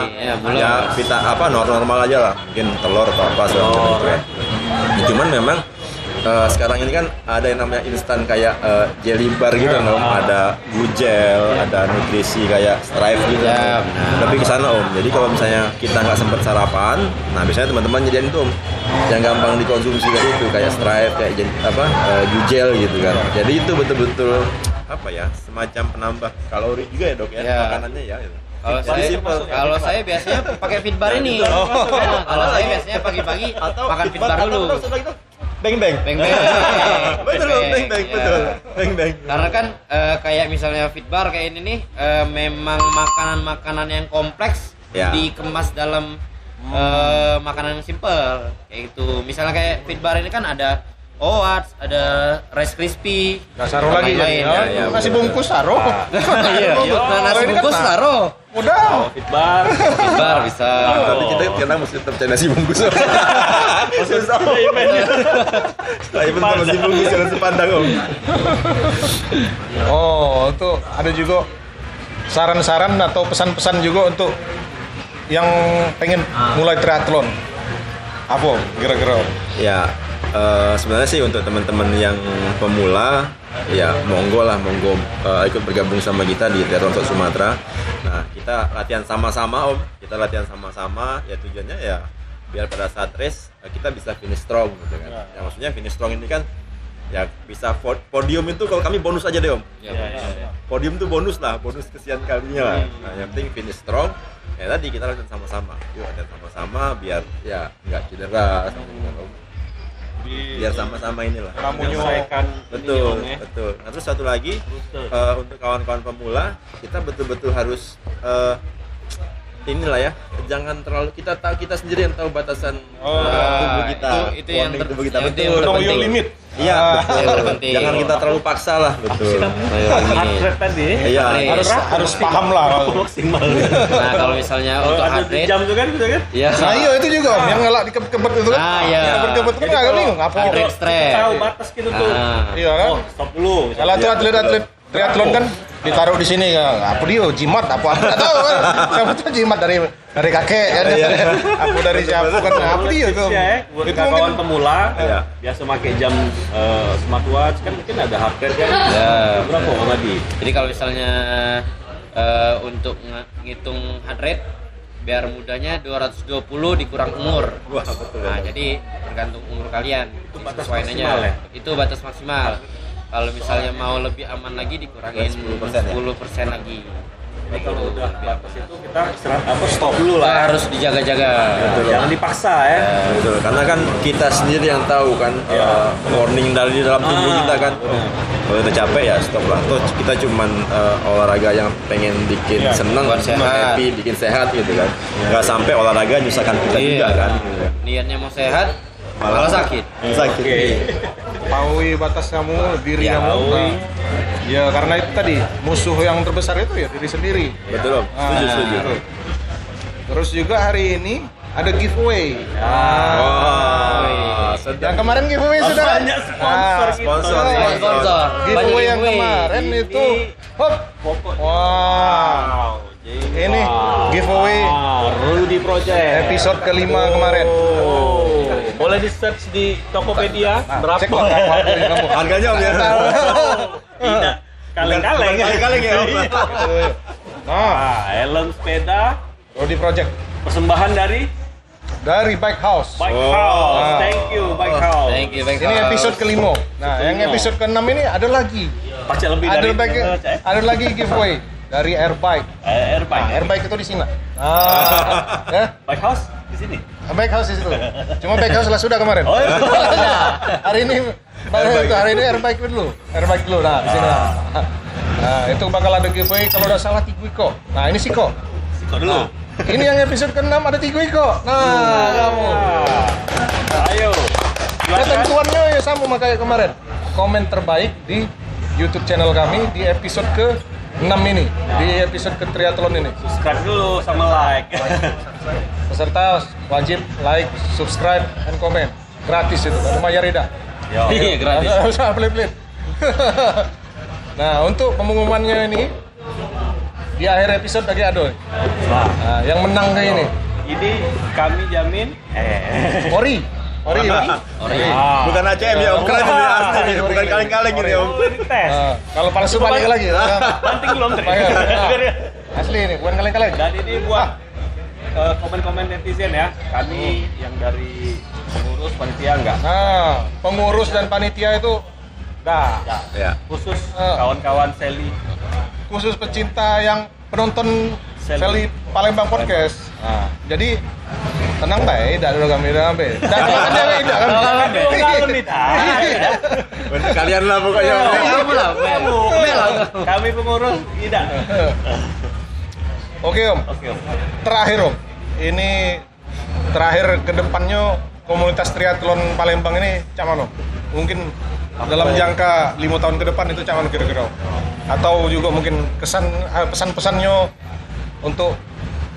Vita apa normal aja lah. Mungkin telur atau apa segala macam gitu kan. Cuman memang sekarang ini kan ada yang namanya instan kayak jelly bar gitu kan Om. Ada blue gel, ada nutrisi kayak Strive gitu. Ya, Tapi ke sana Om. Jadi kalau misalnya kita nggak sempat sarapan, nah biasanya teman-teman nyediain itu Om. Yang gampang dikonsumsi dari itu kayak Strive, kayak blue gel gitu kan. Jadi itu betul-betul apa ya, semacam penambah kalori juga ya dok ya, makanannya ya. Gitu. Kalau saya biasanya pakai fitbar ini. Nah, kalau saya biasanya pagi-pagi makan fitbar dulu. Beng beng. Beng. Betul, beng beng, betul. Beng beng. Karena kan kayak misalnya fitbar kayak ini nih memang makanan-makanan yang kompleks Ya. dikemas dalam makanan yang simple kayak gitu. Misalnya kayak fitbar ini kan ada oats, ada rice crispy, Nggak saru lagi lain-lain. jadi. Ya, Nasi betul. bungkus saru. Iya, nah, nasi Ini kan bungkus taruh. Udah. Fitbar. Fitbar bisa. Tapi kita mesti tetap cari nasi bungkus. Susah. Saya pun sama nasi bungkus jangan sepandang om. Oh, itu ada juga saran-saran atau pesan-pesan juga untuk yang pengen mulai triathlon. Apa kira-kira? Ya, sebenarnya sih untuk teman-teman yang pemula, ya monggo ikut bergabung sama kita di Triathlon South Sumatera. Nah, kita latihan sama-sama om, ya tujuannya ya biar pada saat race kita bisa finish strong gitu kan. Ya maksudnya finish strong ini kan ya bisa podium itu kalau kami bonus aja deh om. Podium tuh bonus kesekian kalinya lah. Nah, yang penting finish strong. Ya tadi kita latihan sama-sama. Yuk latihan sama-sama biar ya nggak cedera biar sama-sama inilah. Menyelesaikan Betul. Nah, terus satu lagi untuk kawan-kawan pemula kita betul-betul harus inilah ya, jangan terlalu kita sendiri yang tahu batasan tubuh kita. Itu yang warning tubuh kita itu betul. yang Know your terpenting. limit. Iya, betul. Yang terpenting. Jangan kita terlalu paksa lah, betul. Atlet tadi. Iya, Harus paham lah. Maksimal. Nah, kalau misalnya untuk Ada heart di rate, jam tuh kan gitu kan? ya. Nah iya itu juga Om, yang ngelak dikebet itu kan. Ah, iya. Kebet-kebet kan agak bingung apa. Heart rate stress. Tahu batas gitu tuh. Iya kan? Oh, stop dulu. Kalau tuh atlet-atlet triathlon kan ditaruh di sini kan. Apa dia jimat apa enggak tahu kan. Siapa tuh jimat dari kakek kan. Aku dari siapa kan apa dia tuh. Ya, buat Itu kawan mungkin pemula Iya. biasa pakai jam smartwatch kan mungkin ada heart rate kan. Ya. Berapa Om Adi? Jadi kalau misalnya untuk ngitung heart rate biar mudahnya 220 dikurang umur. Wah, betul. Nah, jadi tergantung umur kalian. Itu batas Disesuaiin maksimal aja. ya? Itu batas maksimal. Kalau misalnya mau lebih aman lagi dikurangin 10% ya? 10% lagi. Jadi kalau udah batas itu kita stop dulu Kita lah. harus dijaga-jaga. Jangan dipaksa ya. Betul, karena kan kita sendiri yang tahu kan warning dari dalam tubuh kita kan. Kalau kita capek ya stop lah. Toh kita cuman olahraga yang pengen bikin seneng, buat sehat. happy, bikin sehat gitu kan. Nggak sampai olahraga nyusahkan kita juga kan. Niatnya mau sehat, malah sakit. Sakit. Oke. ketahui batas kamu, diri Ya, kamu. Nah, ya karena itu tadi musuh yang terbesar itu ya diri sendiri. Betul om. Setuju. Nah, terus juga hari ini ada giveaway. Wah, Yang kemarin giveaway sudah Banyak sponsor kita. sponsor. Sponsor. Giveaway Banyak yang giveaway. kemarin Ini itu hop. pokok. Wah. Ini giveaway Rudy Project episode kelima kemarin. Boleh di search di Tokopedia berapa? Cek lah apa punya kamu. Harganya om ya. Tidak kaleng-kaleng. Kaleng ya om. Nah, Helm sepeda Rodi Project persembahan dari dari Bike House. Bike Oh. House. Thank you Bike House. Thank you, thank you. Ini episode kelima. Nah, yang episode keenam ini ada lagi. Pasti lebih Ada dari bike, ada lagi giveaway dari Airbike. Airbike. Airbike itu di sini. Ah, ya. Bike House di sini. Bike House di situ. Cuma Bike House lah sudah kemarin. Oh, iya. Hari ini hari ini Airbike dulu. Airbike dulu. Nah, di sini. Nah, itu bakal ada giveaway kalau udah salah Tiguiko. Nah, ini Siko. Kok dulu. Ini yang episode ke-6 ada Tiguiko. Nah, kamu. Ayo. Ketentuannya ya sama kayak kemarin. Komen terbaik di YouTube channel kami di episode ke-6 ini. Di episode ke triathlon ini. Subscribe dulu sama like. Peserta wajib like, subscribe, dan komen. Gratis itu, ada bayar tidak? Iya, gratis. Nggak usah pelit-pelit. Nah, untuk pengumumannya ini di akhir episode bagi Adoy. Nah, yang menang kayak ini. Ini kami jamin. Ori. Ori. Bukan ACM ya om. Keren ini asli nih. Bukan kaleng-kaleng ini om. Oh, ini tes. Nah, kalau palsu balik lagi. Banting belum tadi. Bayar. Nah, asli ini, bukan kaleng-kaleng. Dan ini buat komen-komen netizen ya. Kami yang dari pengurus panitia enggak. Nah, pengurus dan panitia itu dah Ya. Khusus kawan-kawan Sally. khusus pecinta yang penonton Seli Palembang Podcast. Nah, jadi tenang bae, tidak ada kami dah bae. Tidak kan? Kalian lah pokoknya. Kami pengurus tidak. Oke Om. Terakhir Om. Ini terakhir ke depannya komunitas triathlon Palembang ini cak mano? Mungkin dalam jangka 5 tahun ke depan itu cak mano kira-kira? Atau juga mungkin pesan-pesannya untuk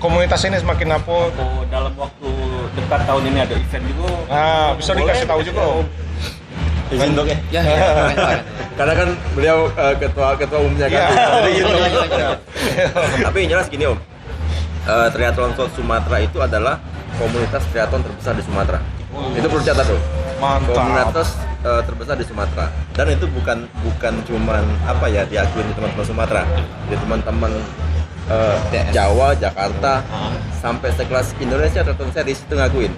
komunitas ini semakin apa? Oh, dalam waktu dekat tahun ini ada event juga. Nah, bisa dikasih tahu juga Om. Izin dok ya. Ya. Karena kan beliau ketua umumnya kan. Iya. Jadi gitu. Tapi yang jelas gini Om. Triathlon South Sumatera itu adalah komunitas triathlon terbesar di Sumatera. Itu perlu catat tuh. Mantap. Komunitas terbesar di Sumatera. Dan itu bukan cuman apa ya diakui di teman-teman Sumatera, di teman-teman Jawa, Jakarta, sampai sekelas Indonesia Triathlon Series itu ngakuin.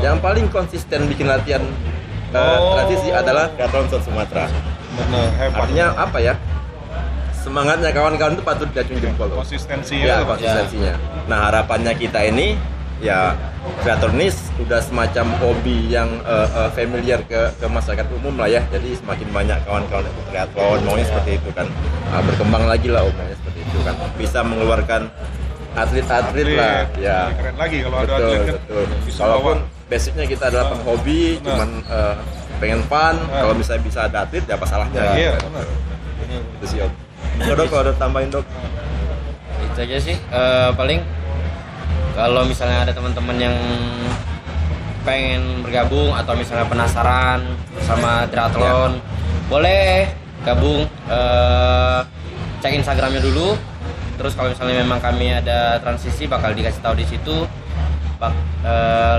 Yang paling konsisten bikin latihan tradisi adalah Triathlon South Sumatera. Bener, hebat. Artinya apa ya? Semangatnya kawan-kawan itu patut diacung jempol. Konsistensi Ya, konsistensinya. Nah, harapannya kita ini ya triathlonis udah semacam hobi yang familiar ke masyarakat umum lah ya. Jadi semakin banyak kawan-kawan yang triathlon maunya seperti itu kan. Berkembang lagi lah umumnya seperti itu kan. Bisa mengeluarkan atlet-atlet lah ya. Keren lagi kalau ada Betul, atlet betul. bisa Walaupun bawa. basicnya kita adalah penghobi, cuman pengen fun. Kalau misalnya bisa ada atlet ya apa salahnya. Iya, benar. Itu sih Om. Dok, kalau ada tambahin dok. Itu aja sih. Paling kalau misalnya ada teman-teman yang pengen bergabung atau misalnya penasaran sama triathlon, boleh gabung. Cek Instagramnya dulu. Terus kalau misalnya memang kami ada transisi, bakal dikasih tahu di situ.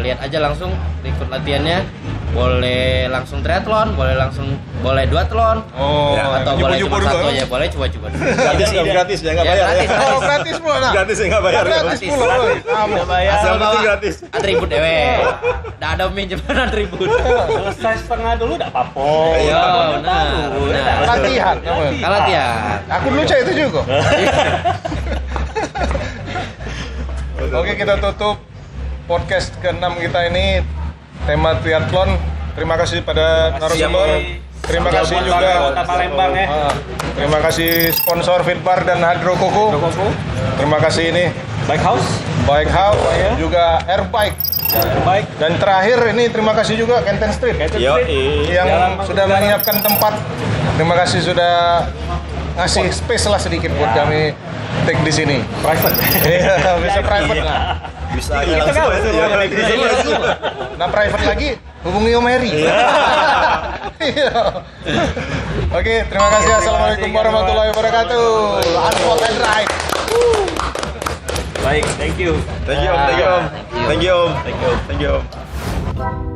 Lihat aja langsung ikut latihannya. Boleh langsung triathlon, boleh duathlon. Oh, Atau boleh cuma nyoba-nyoba satu dulu. aja, boleh coba-coba dulu. Gratis nggak? Gratis ya nggak Ya, bayar gratis. ya. Oh, gratis pula nah. Gratis ya nggak bayar. Gratis Gratis. pula. Woy. Kamu. Asal penting gratis. Atribut dewe. Nggak ada minjeman atribut. Selesai setengah dulu enggak apa-apa. Iya, benar. Latihan. Kalau latihan. Aku dulu cek itu juga. Oke, kita tutup podcast ke-6 kita ini tema triathlon. Terima kasih pada narasumber. Terima kasih juga Kota Palembang ya. Terima kasih sponsor Fitbar dan Hadro Koko. Terima kasih ini Bike House. Bike House juga Airbike. Baik. Dan terakhir ini terima kasih juga Kenten Street Yo, yang sudah menyiapkan tempat. Terima kasih sudah ngasih space lah sedikit buat kami take di sini. Private. Iya, bisa private lah. bisa Kita langsung kan aja ya. Nah, private lagi hubungi Om Heri. Iya. Oke, terima kasih. Assalamualaikum warahmatullahi wabarakatuh. Unfold and Ride. Baik, thank you. Thank you Om. Thank you Om. Thank you Om. Thank you Om.